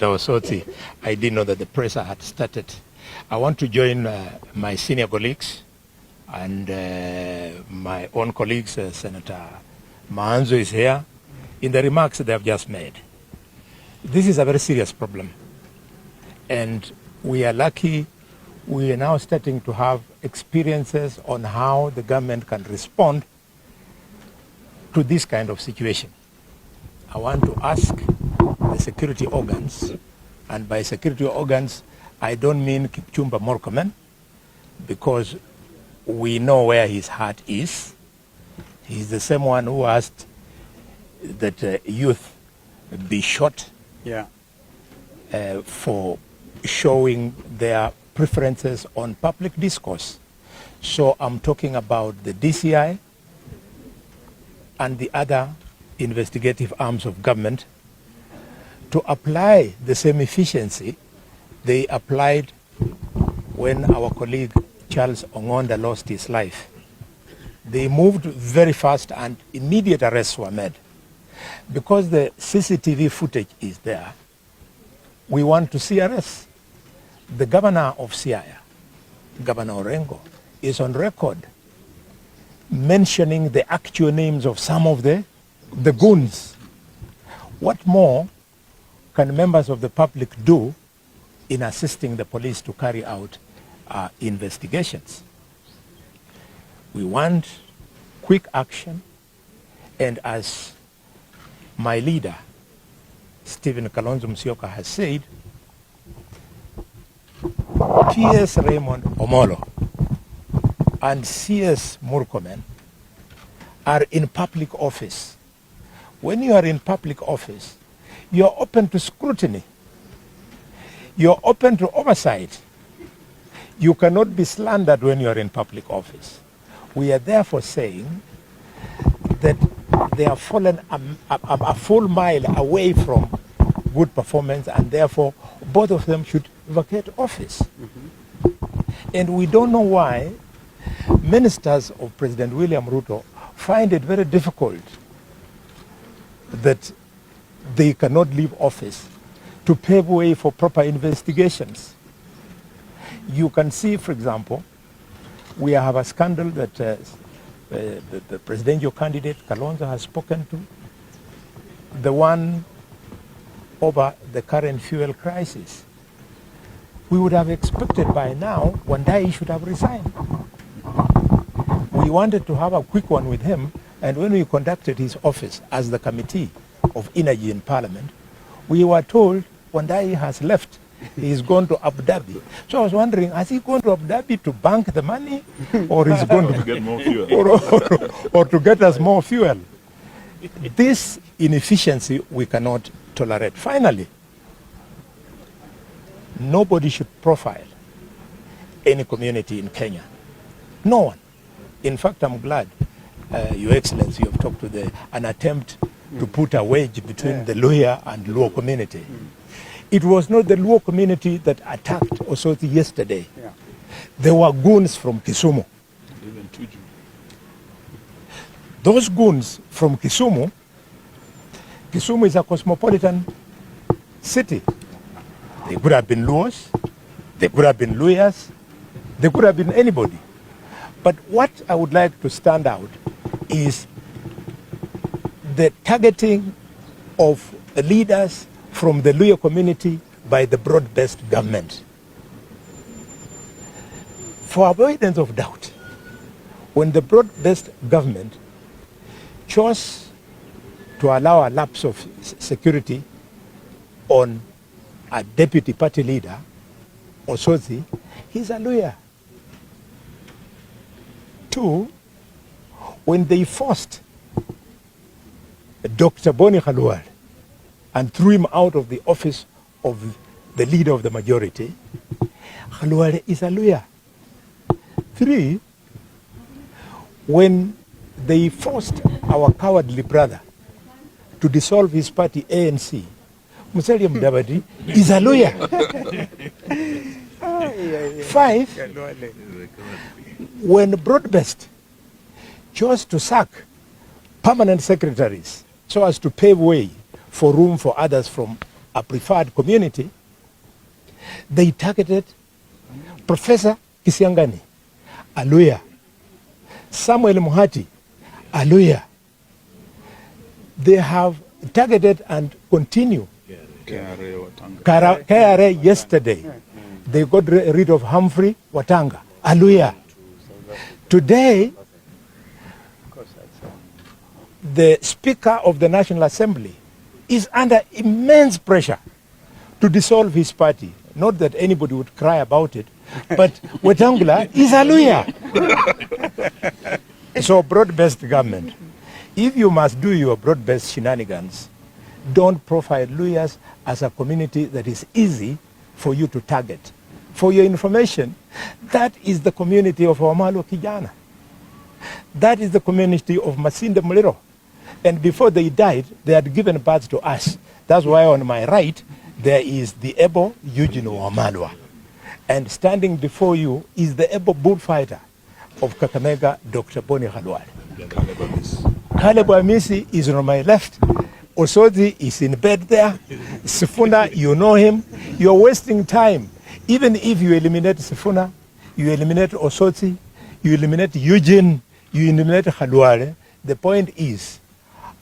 Osotsi, I didn't know that the press had started. I want to join my senior colleagues and my own colleagues. Senator Maanzo is here in the remarks they have just made. This is a very serious problem, and we are lucky we are now starting to have experiences on how the government can respond to this kind of situation. I want to ask the security organs, and by security organs, I don't mean Kipchumba Murkomen, because we know where his heart is. He's the same one who asked that youth be shot for showing their preferences on public discourse. So I'm talking about the DCI and the other investigative arms of government to apply the same efficiency they applied when our colleague Charles Ongonda lost his life. They moved very fast and immediate arrests were made. Because the CCTV footage is there, we want to see arrests. The governor of Siaya, Governor Orengo, is on record mentioning the actual names of some of the goons. What more can members of the public do in assisting the police to carry out investigations? We want quick action, and as my leader, Stephen Kalonzo Musyoka, has said, PS Raymond Omolo and CS Murkomen are in public office. When you are in public office, you're open to scrutiny. You're open to oversight. You cannot be slandered when you are in public office. We are therefore saying that they have fallen a full mile away from good performance, and therefore both of them should vacate office. And we don't know why ministers of President William Ruto find it very difficult that they cannot leave office to pave way for proper investigations. You can see, for example, we have a scandal that the presidential candidate Kalonzo has spoken to, the one over the current fuel crisis. We would have expected by now Wandai should have resigned. We wanted to have a quick one with him, and when we conducted his office as the Committee of Energy in Parliament, we were told Wandai has left. He's gone to Abu Dhabi. So I was wondering, has he gone to Abu Dhabi to bank the money, or is he going to get more fuel, or to get us more fuel? This inefficiency we cannot tolerate. Finally, nobody should profile any community in Kenya. No one. In fact, I'm glad, Your Excellency, you have talked to an attempt to put a wedge between the Luhya and Luo community. It was not the Luo community that attacked Osotsi yesterday. There were goons from Kisumu. Those goons from Kisumu is a cosmopolitan city. They could have been Luos, they could have been Luyas, they could have been anybody. But what I would like to stand out is the targeting of leaders from the Luhya community by the broad-based government. For avoidance of doubt, when the broad-based government chose to allow a lapse of security on a deputy party leader, Osotsi, he's a lawyer. Two, when they forced Dr. Boni Khalwale and threw him out of the office of the leader of the majority, Khalwale is a lawyer. Three, when they forced our cowardly brother to dissolve his party, ANC, Musalia Mudavadi is a lawyer. Five, when Broadbest chose to sack permanent secretaries so as to pave way for room for others from a preferred community, they targeted Professor Kisiangani, a Luhya, Samuel Muhati, a Luhya. They have targeted and continue. KRA yesterday, they got rid of Humphrey Watanga, a Luhya. Today, the Speaker of the National Assembly is under immense pressure to dissolve his party. Not that anybody would cry about it, but Wetangula is a Luhya. So broad-based government, if you must do your broad-based shenanigans, don't profile Luhyas as a community that is easy for you to target. For your information, that is the community of Wamalo Kijana. That is the community of Masinde Muliro. And before they died, they had given birth to us. That's why on my right, there is the Ebo Eugene Wamalwa. And standing before you is the Ebo bullfighter of Kakamega, Dr. Boni Khalwale. Caleb Amisi is on my left. Osotsi is in bed there. Sifuna, you know him. You're wasting time. Even if you eliminate Sifuna, you eliminate Osotsi, you eliminate Eugene, you eliminate Khalwale, the point is,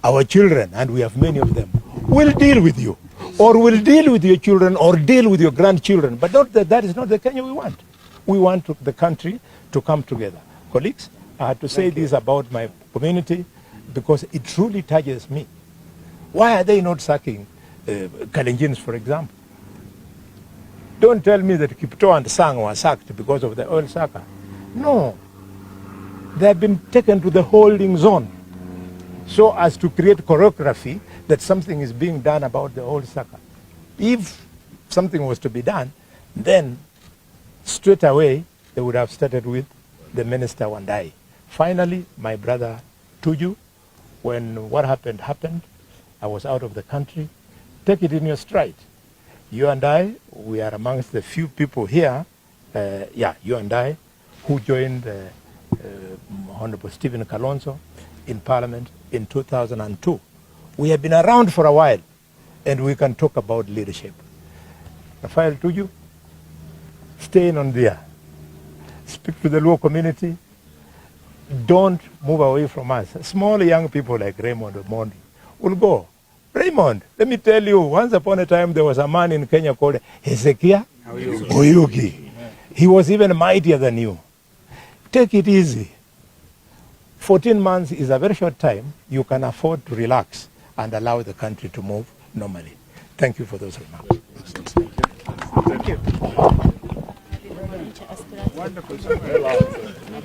our children, and we have many of them, will deal with you, or will deal with your children, or deal with your grandchildren. But not that is not the Kenya we want. We want the country to come together. Colleagues, I had to say this about my community because it truly touches me. Why are they not sacking Kalenjins, for example? Don't tell me that Kipto and Sang were sacked because of the oil sucker. No. They have been taken to the holding zone so as to create choreography that something is being done about the oil sucker. If something was to be done, then straight away they would have started with the minister Wandai. Finally, my brother Tuju, when what happened, I was out of the country. Take it in your stride. You and I, we are amongst the few people here, you and I, who joined Honorable Stephen Kalonzo in Parliament in 2002. We have been around for a while, and we can talk about leadership. Rafael Tuju, stay on there. Speak to the Luo community. Don't move away from us. Small young people like Raymond Omondi will go. Raymond, let me tell you, once upon a time there was a man in Kenya called Hezekiah Oyugi. He was even mightier than you. Take it easy. 14 months is a very short time. You can afford to relax and allow the country to move normally. Thank you for those remarks. Thank you. Wonderful.